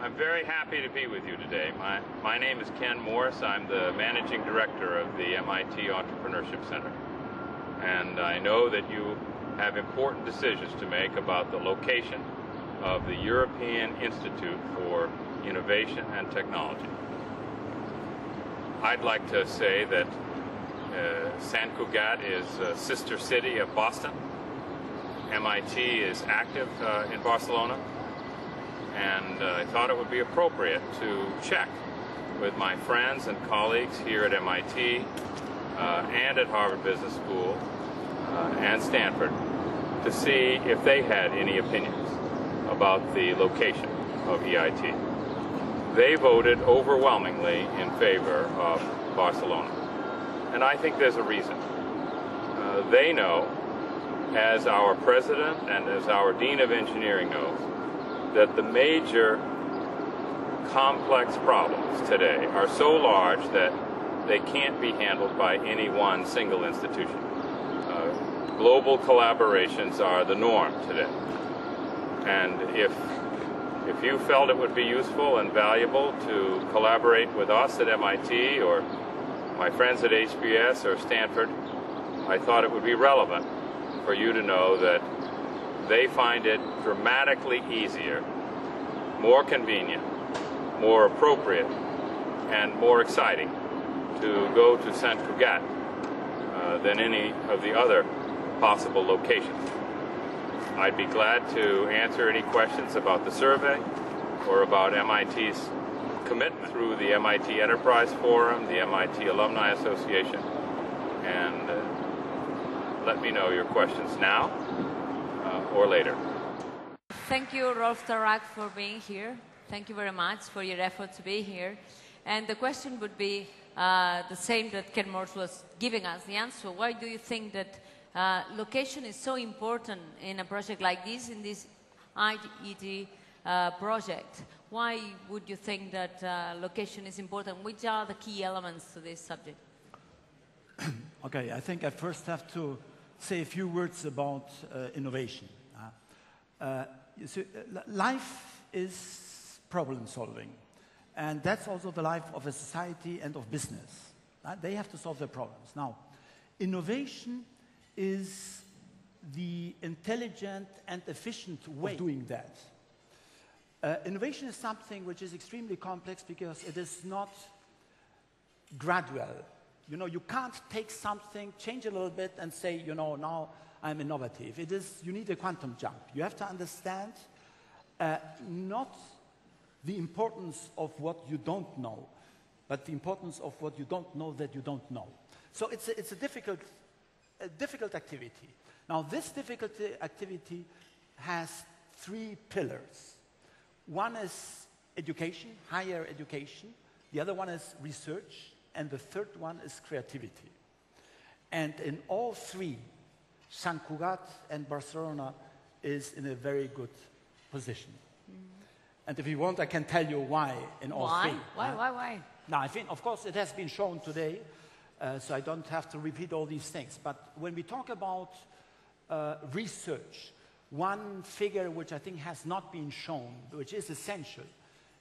I'm very happy to be with you today. My name is Ken Morris. I'm the Managing Director of the MIT Entrepreneurship Center. And I know that you have important decisions to make about the location of the European Institute for Innovation and Technology. I'd like to say that Sant Cugat is a sister city of Boston. MIT is active in Barcelona. And I thought it would be appropriate to check with my friends and colleagues here at MIT and at Harvard Business School and Stanford to see if they had any opinions about the location of EIT. They voted overwhelmingly in favor of Barcelona. And I think there's a reason. They know, as our president and as our Dean of Engineering knows, that the major complex problems today are so large that they can't be handled by any one single institution. Global collaborations are the norm today. And if you felt it would be useful and valuable to collaborate with us at MIT or my friends at HBS or Stanford, I thought it would be relevant for you to know that they find it dramatically easier, more convenient, more appropriate, and more exciting to go to Sant Cugat than any of the other possible locations. I'd be glad to answer any questions about the survey or about MIT's commitment through the MIT Enterprise Forum, the MIT Alumni Association, and let me know your questions now or later. Thank you, Rolf Tarak, for being here. Thank you very much for your effort to be here. And the question would be the same that Ken Morse was giving us the answer. Why do you think that location is so important in a project like this, in this EIT project? Why would you think that location is important? Which are the key elements to this subject? Okay, I think I first have to say a few words about innovation. You see, life is problem solving, and that's also the life of a society and of business. They have to solve their problems. Now, innovation is the intelligent and efficient way of doing that. Innovation is something which is extremely complex because it is not gradual. You know, you can't take something, change a little bit, and say, you know, now I'm innovative. It is, you need a quantum jump. You have to understand not the importance of what you don't know, but the importance of what you don't know that you don't know. So it's a difficult activity. Now, this difficult activity has three pillars. One is education, higher education. The other one is research. And the third one is creativity. And in all three, Sant Cugat and Barcelona is in a very good position. And if you want, I can tell you why in all three. Why? Now, I think, of course, it has been shown today, so I don't have to repeat all these things. But when we talk about research, one figure which I think has not been shown, which is essential,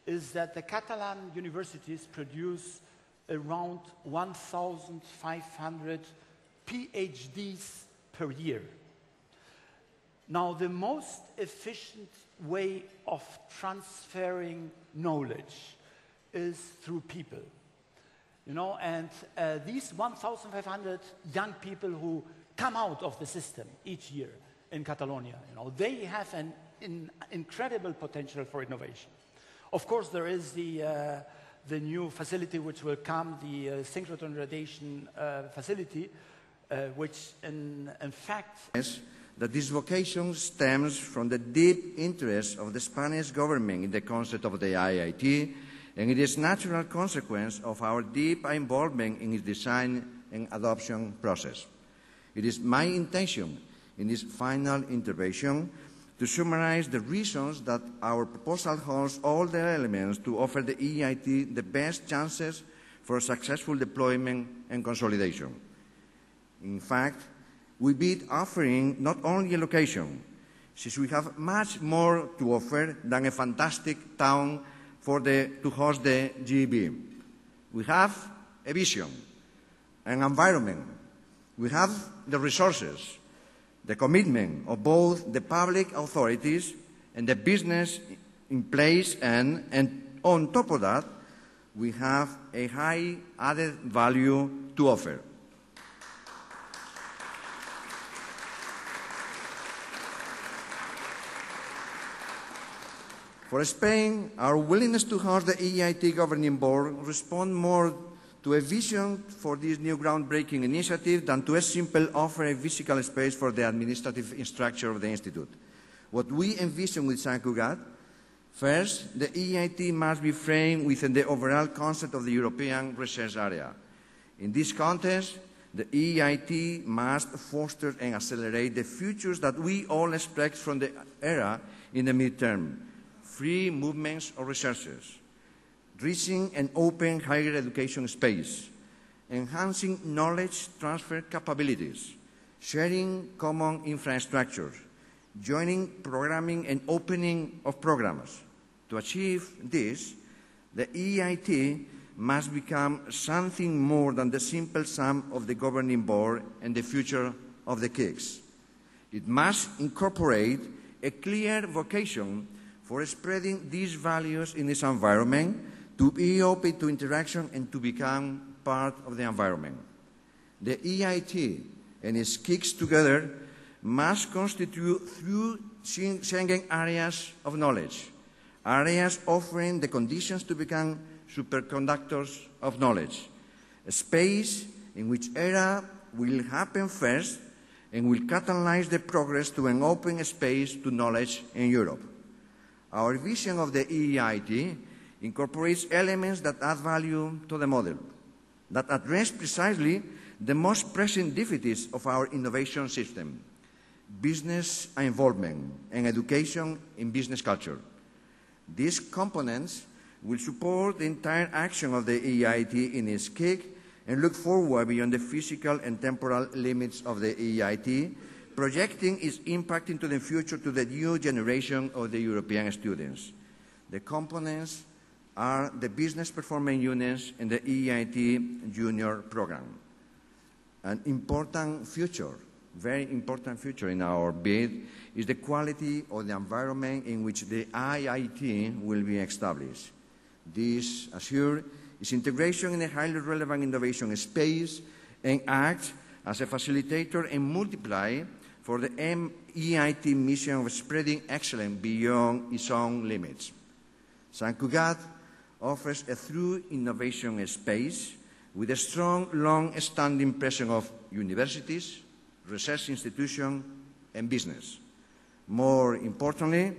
is that the Catalan universities produce around 1,500 PhDs per year. Now, the most efficient way of transferring knowledge is through people. You know, and these 1,500 young people who come out of the system each year in Catalonia, you know, they have an incredible potential for innovation. Of course, there is the new facility which will come, the synchrotron radiation facility, which in fact... That this vocation stems from the deep interest of the Spanish government in the concept of the IIT, and it is a natural consequence of our deep involvement in its design and adoption process. It is my intention in this final intervention to summarize the reasons that our proposal holds all the elements to offer the EIT the best chances for successful deployment and consolidation. In fact, we be offering not only a location, since we have much more to offer than a fantastic town to host the GEB. We have a vision, an environment. We have the resources, the commitment of both the public authorities and the business in place, and on top of that, we have a high added value to offer. For Spain, our willingness to host the EIT Governing Board responds more to a vision for this new groundbreaking initiative than to a simple offer a physical space for the administrative structure of the Institute. What we envision with Sant Cugat, first, the EIT must be framed within the overall concept of the European research area. In this context, the EIT must foster and accelerate the futures that we all expect from the era in the midterm. Free movements of researchers, reaching an open higher education space, enhancing knowledge transfer capabilities, sharing common infrastructures, joining programming and opening of programs. To achieve this, the EIT must become something more than the simple sum of the governing board and the future of the KICs. It must incorporate a clear vocation for spreading these values in its environment, to be open to interaction and to become part of the environment. The EIT and its KICs together must constitute through Schengen areas of knowledge, areas offering the conditions to become superconductors of knowledge, a space in which ERA will happen first and will catalyze the progress to an open space to knowledge in Europe. Our vision of the EIT incorporates elements that add value to the model, that address precisely the most pressing deficits of our innovation system: business involvement and education in business culture. These components will support the entire action of the EIT in its KIC and look forward beyond the physical and temporal limits of the EIT, projecting its impact into the future to the new generation of the European students. The components are the business performance units and the EIT junior program. An important future, very important future in our bid is the quality of the environment in which the IIT will be established. This, assure, is integration in a highly relevant innovation space and acts as a facilitator and multiplier for the EIT mission of spreading excellence beyond its own limits. Sant Cugat offers a true innovation space with a strong, long-standing presence of universities, research institutions, and business. More importantly,